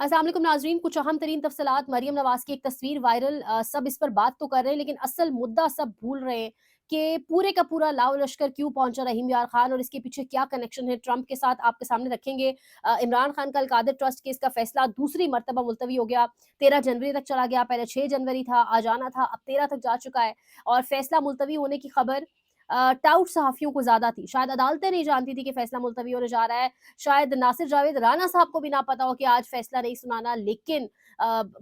अस्सलाम वालेकुम नाज़रीन, कुछ अहम तरीन तफ़सीलात मरियम नवाज़ की एक तस्वीर वायरल, सब इस पर बात तो कर रहे हैं लेकिन असल मुद्दा सब भूल रहे हैं कि पूरे का पूरा लाव लश्कर क्यों पहुंचा रहीम यार खान और इसके पीछे क्या कनेक्शन है ट्रंप के साथ आपके सामने रखेंगे। इमरान खान का अलकादर ट्रस्ट केस का फैसला दूसरी मरतबा मुलतवी हो गया। 13 जनवरी तक चला गया, पहले 6 जनवरी था, आज आना था, अब 13 तक जा चुका है। और फैसला मुलतवी होने की खबर टाउट सहाफ़ियों को ज़्यादा थी, शायद अदालतें नहीं जानती थी कि फैसला मुलतवी होने जा रहा है। शायद नासिर जावेद राना साहब को भी ना पता हो कि आज फैसला नहीं सुनाना, लेकिन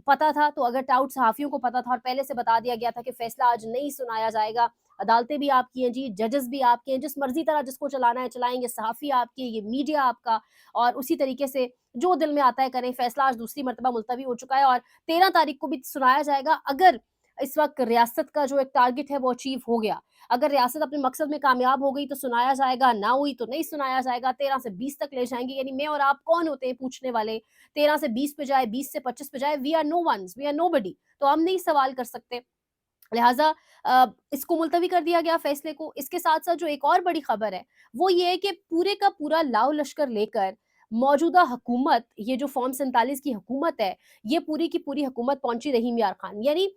पता था। तो अगर टाउट सहाफ़ियों को पता था और पहले से बता दिया गया था कि फैसला आज नहीं सुनाया जाएगा, अदालतें भी आपकी हैं जी, जजेस भी आपके हैं, जिस मर्जी तरह जिसको चलाना है चलाएंगे, सहाफ़ी आपके, ये मीडिया आपका, और उसी तरीके से जो दिल में आता है करें। फैसला आज दूसरी मरतबा मुलतवी हो चुका है और 13 तारीख को भी सुनाया जाएगा। अगर इस वक्त रियासत का जो एक टारगेट है वो अचीव हो गया, अगर रियासत अपने मकसद में कामयाब हो गई तो सुनाया जाएगा, ना हुई तो नहीं सुनाया जाएगा। 13 से 20 तक ले जाएंगे, यानी मैं और आप कौन होते हैं पूछने वाले। 13 से 20 पे जाए, 20 से 25 पे जाए, we are no ones, we are nobody, तो हम नहीं सवाल कर सकते। लिहाजा इसको मुलतवी कर दिया गया फैसले को। इसके साथ साथ जो एक और बड़ी खबर है वो ये है कि पूरे का पूरा लाव लश्कर लेकर मौजूदा हुकूमत, ये जो फॉर्म 47 की हुकूमत है, ये पूरी की पूरी हुकूमत पहुंची रहीम यार खान, यानी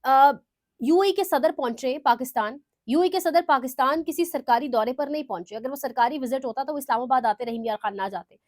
अ, यूएई के सदर पहुंचे पाकिस्तान। यूएई के सदर पाकिस्तान किसी सरकारी दौरे पर नहीं पहुंचे। अगर वो सरकारी विजिट होता तो वो इस्लामाबाद आते, रहीम यार खान ना जाते।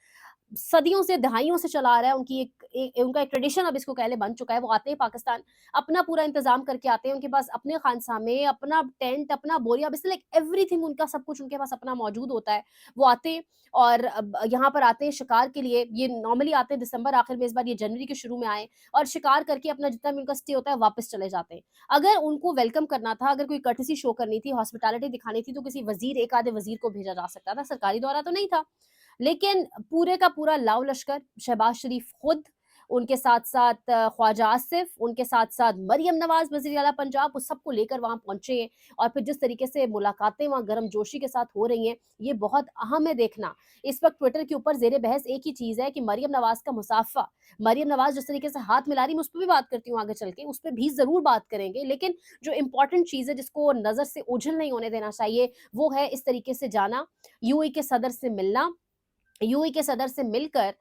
सदियों से, दहाइयों से चला आ रहा है, उनकी उनका एक ट्रेडिशन अब इसको कह लें बन चुका है। वो आते हैं पाकिस्तान, अपना पूरा इंतज़ाम करके आते हैं। उनके पास अपने खानसामे, अपना टेंट, अपना बोरिया, बिस्तर, लाइक एवरीथिंग, उनका सब कुछ उनके पास अपना मौजूद होता है। वो आते हैं और अब यहाँ पर आते हैं शिकार के लिए। ये नॉर्मली आते हैं दिसंबर आखिर में, इस बार ये जनवरी के शुरू में आए और शिकार करके अपना जितना भी उनका स्टे होता है वापस चले जाते हैं। अगर उनको वेलकम करना था, अगर कोई कर्टेसी शो करनी थी, हॉस्पिटैलिटी दिखानी थी, तो किसी वज़ीर, एक आधे वज़ीर को भेजा जा सकता था, सरकारी दौरा तो नहीं था। लेकिन पूरे का पूरा लाव लश्कर, शहबाज शरीफ खुद, उनके साथ-साथ ख्वाजा आसिफ, उनके साथ-साथ मरियम नवाज़ वज़ीर आला पंजाब, वो सबको लेकर वहाँ पहुँचे हैं। और फिर जिस तरीके से मुलाकातें वहाँ गर्मजोशी के साथ हो रही हैं, ये बहुत अहम है देखना। इस वक़्त ट्विटर के ऊपर ज़ेरे बहस एक ही चीज़ है कि मरियम नवाज़ का मुसाफ़ा, मरियम नवाज़ जिस तरीके से हाथ मिला रही है, मैं उस पे भी बात करती हूँ आगे चल के, उस पे भी ज़रूर बात करेंगे। लेकिन जो इम्पोर्टेंट चीज़ है जिसको नज़र से ओझल नहीं होने देना चाहिए, वो है इस तरीके से जाना, यूएई के सदर से मिलना, यूएई के सदर से मिलकर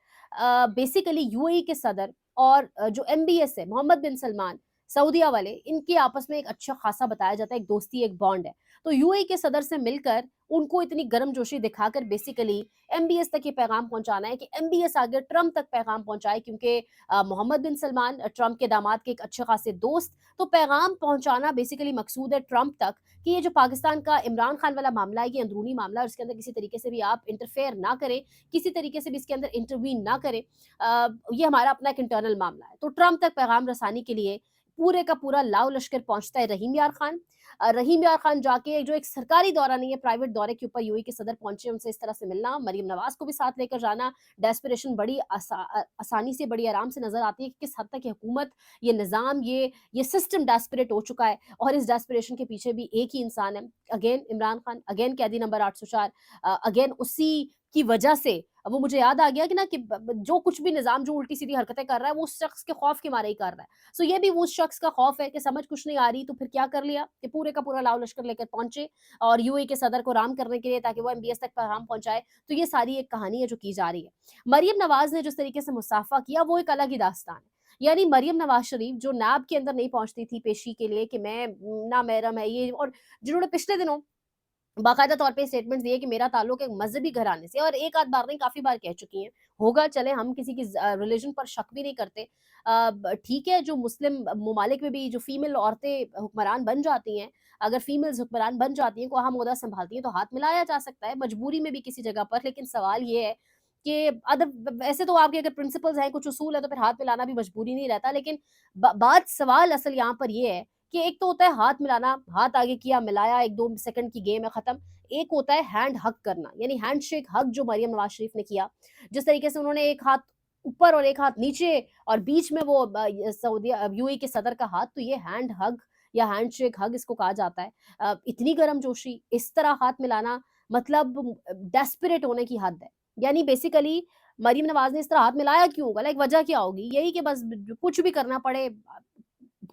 बेसिकली यूएई के सदर और जो एमबीएस है, मोहम्मद बिन सलमान, सऊदीया वाले, इनके आपस में एक अच्छा खासा बताया जाता है, एक दोस्ती, एक बॉन्ड है। तो यूएई के सदर से मिलकर उनको इतनी गर्मजोशी दिखाकर बेसिकली एमबीएस तक ये पैगाम पहुंचाना है कि एमबीएस आगे ट्रंप तक पैगाम पहुंचाए, क्योंकि मोहम्मद बिन सलमान ट्रंप के दामाद के एक अच्छे खासे दोस्त। तो पैगाम पहुंचाना बेसिकली मकसूद है ट्रंप तक कि ये जो पाकिस्तान का इमरान खान वाला मामला है, ये अंदरूनी मामला है और इसके अंदर किसी तरीके से भी आप इंटरफेयर ना करें, किसी तरीके से भी इसके अंदर इंटरवीन ना करें। ये हमारा अपना एक इंटरनल मामला है। तो ट्रंप तक पैगाम रसानी के लिए पूरे का पूरा लाव लश्कर पहुंचता है रहीम यार खान। रहीम यार खान जाके, जो एक सरकारी दौरा नहीं है, प्राइवेट दौरे के ऊपर यूएई के सदर पहुंचे, उनसे इस तरह से मिलना, मरियम नवाज को भी साथ लेकर जाना, डेस्परेशन बड़ी आसानी से, बड़ी आराम से नजर आती है कि किस हद तक ये हुकूमत, ये निज़ाम, ये सिस्टम डेस्परेट हो चुका है। और इस डेस्परेशन के पीछे भी एक ही इंसान है, अगेन इमरान खान, अगेन कैदी नंबर 804, अगेन उसी की वजह से। अब वो मुझे याद आ गया कि ना कि जो कुछ भी निज़ाम जो उल्टी-सीधी हरकतें कर रहा है, वो उस शख्स के खौफ के मारे ही कर रहा है। सो ये भी वो उस शख्स का खौफ है कि समझ कुछ नहीं आ रही, तो फिर क्या कर लिया कि पूरे का पूरा लाव लश्कर लेकर पहुंचे और यूएई के सदर को राम करने के लिए, ताकि वो एमबीएस तक पैगाम पहुंचाए। तो ये सारी एक कहानी है जो की जा रही है। मरियम नवाज ने जिस तरीके से मुसाफा किया, वो एक अलग ही दास्तान है। यानी मरियम नवाज शरीफ जो नैब के अंदर नहीं पहुंचती थी पेशी के लिए कि मैं ना महरम है ये, और जिन्होंने पिछले दिनों बाकायदा तौर पे स्टेटमेंट्स दिए कि मेरा ताल्लुक एक मज़हबी घराने से, और एक आध बार नहीं, काफ़ी बार कह चुकी हैं। होगा, चले, हम किसी की रिलीजन पर शक भी नहीं करते। ठीक है, जो मुस्लिम ममालिक में भी जो फीमेल औरतें हुक्मरान बन जाती हैं, अगर फीमेल्स हुक्मरान बन जाती हैं, को अहम ओहदा संभालती हैं, तो हाथ मिलाया जा सकता है, मजबूरी में भी किसी जगह पर। लेकिन सवाल ये है कि अदर वैसे तो आपके अगर प्रिंसिपल्स हैं, कुछ उसूल है, तो फिर हाथ मिलाना भी मजबूरी नहीं रहता। लेकिन बात, सवाल असल यहाँ पर ये है कि एक तो होता है हाथ मिलाना, हाथ आगे किया, मिलाया, 1-2 सेकंड की गेम है, खत्म। एक होता है हैंड हग करना, यानी हैंडशेक हग, जो मरियम नवाज शरीफ ने किया। जिस तरीके से उन्होंने एक हाथ ऊपर और एक हाथ नीचे, और बीच में वो यूएई के सदर का हाथ, तो ये हैंड हग या हैंडशेक हग इसको कहा जाता है। इतनी गर्मजोशी, इस तरह हाथ मिलाना, मतलब डेस्परेट होने की हद है। यानी बेसिकली मरियम नवाज ने इस तरह हाथ मिलाया क्यों होगा? लाइक वजह क्या होगी? यही कि बस कुछ भी करना पड़े,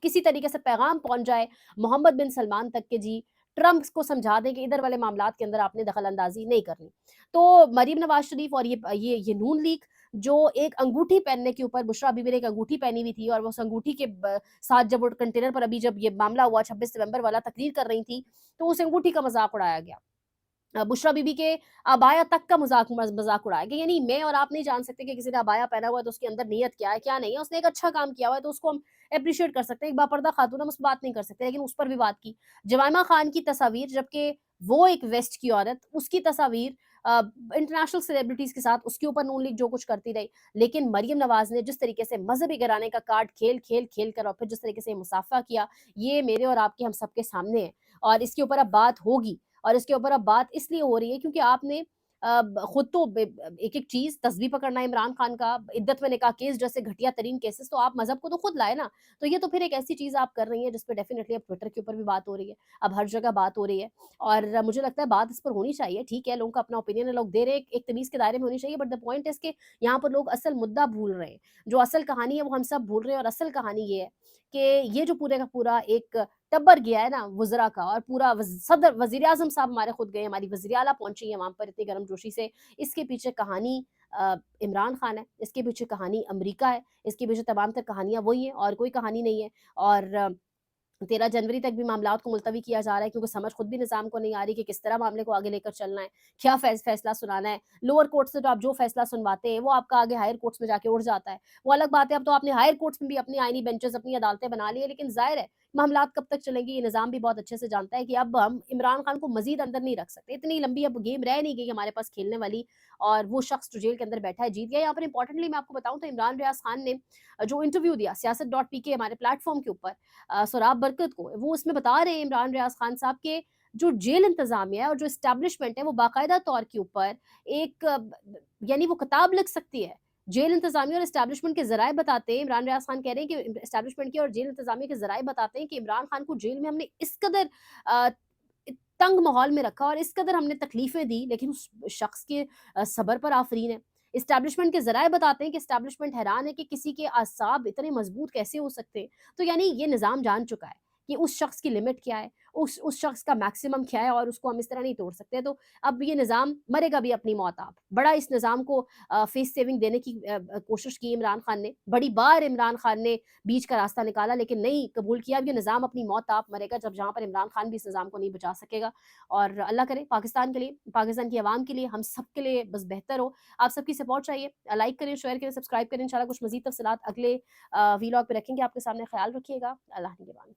किसी तरीके से पैगाम पहुंच जाए मोहम्मद बिन सलमान तक के जी, ट्रंप को समझा दें कि इधर वाले मामलात के अंदर आपने दखल अंदाजी नहीं करनी। तो मरीम नवाज शरीफ और ये नून लीग जो एक अंगूठी पहनने के ऊपर बुशरा बीबी ने एक अंगूठी पहनी हुई थी और वो उस अंगूठी के साथ जब वो कंटेनर पर अभी जब ये मामला हुआ 26 नवंबर वाला तकरीर कर रही थी, तो उस अंगूठी का मज़ाक उड़ाया गया। बुशरा बीबी के अबाया तक का मज़ाक उड़ाया गया। यानी मैं और आप नहीं जान सकते कि किसी ने अबाया पहना हुआ है तो उसके अंदर नीयत क्या है, क्या नहीं है। उसने एक अच्छा काम किया हुआ है तो उसको हम एप्रिशिएट कर सकते हैं। एक बापर्दा खातून, हम उस पर बात नहीं कर सकते, लेकिन उस पर भी बात की। जमाइमा खान की तस्वीर, जबकि वो एक वेस्ट की औरत, उसकी तस्वीर इंटरनेशनल सेलिब्रिटीज़ के साथ उसके ऊपर नून लीग जो कुछ करती रही। लेकिन मरियम नवाज़ ने जिस तरीके से मज़हबी घराने का कार्ड खेल कर और फिर जिस तरीके से मुसाफ़ा किया, ये मेरे और आपके हम सबके सामने है और इसके ऊपर अब बात होगी। और इसके ऊपर अब बात इसलिए हो रही है क्योंकि आपने खुद तो एक-एक चीज़ तस्बीह पकड़ना इमरान खान का, इद्दत में निकाह केस जैसे घटिया तरीन केसेस, तो आप मज़हब को तो खुद लाए ना। तो ये तो फिर एक ऐसी चीज़ आप कर रही हैं जिस पे डेफ़िनिटली अब ट्विटर के ऊपर भी बात हो रही है, अब हर जगह बात हो रही है और मुझे लगता है बात इस पर होनी चाहिए। ठीक है, लोगों का अपना ओपिनियन है, लोग दे रहे हैं, एक तमीज़ के दायरे में होनी चाहिए, बट द पॉइंट इज़ कि यहाँ पर लोग असल मुद्दा भूल रहे हैं। जो असल कहानी है वो हम सब भूल रहे हैं और असल कहानी ये है कि ये जो पूरे का पूरा एक टब्बर गया है ना वज़रा का और पूरा सदर वज़ीर-ए-आज़म साहब हमारे खुद गए, हमारी वज़ीर आला पहुँची है वहाँ पर इतनी गर्मजोशी से। इसके पीछे कहानी इमरान खान है, इसके पीछे कहानी अमेरिका है, इसके पीछे तमाम तर कहानियाँ वही हैं और कोई कहानी नहीं है। और 13 जनवरी तक भी मामलात को मुलतवी किया जा रहा है क्योंकि समझ खुद भी निज़ाम को नहीं आ रही कि किस तरह मामले को आगे लेकर चलना है, क्या फैसला सुनाना है। लोअर कोर्ट से तो आप जो फैसला सुनवाते हैं, वो आपका आगे हायर कोर्ट्स में जाके उड़ जाता है। वो अलग बात है, अब तो आपने हायर कोर्ट्स में भी अपनी आईनी बेंचेज़, अपनी अदालतें बना ली है, लेकिन ज़ाहिर है, मामलात कब तक चलेंगी, ये निज़ाम भी बहुत अच्छे से जानता है कि अब हम इमरान खान को मज़ीद अंदर नहीं रख सकते। इतनी लंबी अब गेम रह नहीं गई हमारे पास खेलने वाली और वो शख्स जो जेल के अंदर बैठा है, जीत गया। यहाँ पर इम्पोर्टेंटली मैं आपको बताऊँ तो इमरान रियाज़ खान ने जो इंटरव्यू दिया सियासत.पी के हमारे प्लेटफ़ॉर्म के ऊपर, सोराब बरकत को, वो उसमें बता रहे हैं इमरान रियाज़ खान साहब के जो जेल इंतज़ामिया है और जो एस्टेब्लिशमेंट है वो बाकायदा तौर के ऊपर एक यानी वो किताब लिख सकती है। जेल इंतज़ामिया और एस्टेब्लिशमेंट के ज़राए बताते हैं, इमरान रियाज़ खान कह रहे हैं कि एस्टेब्लिशमेंट के और जेल इंतज़ामिया के ज़राए बताते हैं कि इमरान खान को जेल में हमने इस कदर अ, तंग माहौल में रखा और इस कदर हमने तकलीफ़ें दी, लेकिन उस शख्स के सब्र पर आफ़रीन है। एस्टेब्लिशमेंट के ज़राए बताते हैं कि एस्टेब्लिशमेंट हैरान है कि किसी के असाब इतने मज़बूत कैसे हो सकते हैं। तो यानी ये निज़ाम जान चुका है कि उस शख्स की लिमिट क्या है, उस शख्स का मैक्सिमम क्या है और उसको हम इस तरह नहीं तोड़ सकते। तो अब ये निज़ाम मरेगा भी अपनी मौत आप। बड़ा इस निज़ाम को फेस सेविंग देने की कोशिश की इमरान खान ने। बड़ी बार इमरान खान ने बीच का रास्ता निकाला लेकिन नहीं कबूल किया। अब ये निज़ाम अपनी मौत आप मरेगा जब जहाँ पर इमरान खान भी इस निज़ाम को नहीं बचा सकेगा। और अल्लाह करे पाकिस्तान के लिए, पाकिस्तान की आवाम के लिए, हम सब के लिए बस बेहतर हो। आप सबकी सपोर्ट चाहिए। लाइक करें, शेयर करें, सब्सक्राइब करें। इंशाल्लाह कुछ मज़ीद तफ़सीलात अगले वीलॉग पे रखेंगे आपके सामने। ख़्याल रखिएगा। अल्लाह निगहबान।